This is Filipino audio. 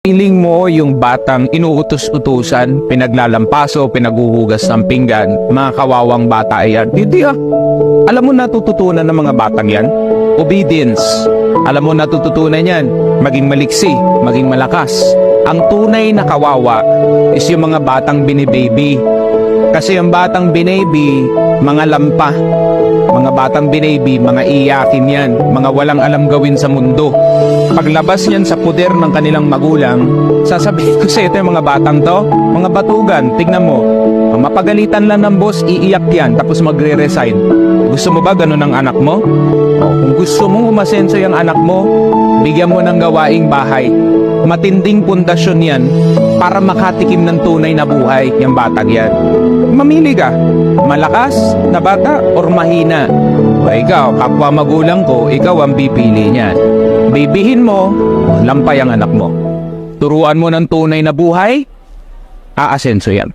Piling mo yung batang inuutos-utusan, pinaglalampaso, pinaguhugas ng pinggan, mga kawawang bata yan. Hindi ah. Alam mo natututunan ng mga batang yan? Obedience. Alam mo natututunan yan? Maging maliksi, maging malakas. Ang tunay na kawawa is yung mga batang binibaby. Kasi yung batang binaby, mga lampa. Mga batang binaby, mga iyakin yan. Mga walang alam gawin sa mundo. Paglabas niyan sa puder ng kanilang magulang, sasabihin ko sa ito yung mga batang to, mga batugan, tignan mo. Ang mapagalitan lang ng boss, iiyak yan, tapos magre-resign. Gusto mo ba ganun ang anak mo? O, kung gusto mong umasenso yung anak mo, bigyan mo ng gawaing bahay. Matinding pundasyon yan para makatikim ng tunay na buhay yung batang yan. Mamili ka, malakas na bata or mahina. O ikaw, kapwa magulang ko, ikaw ang pipili niyan. Bibihin mo, lampay ang anak mo. Turuan mo ng tunay na buhay, aasenso yan.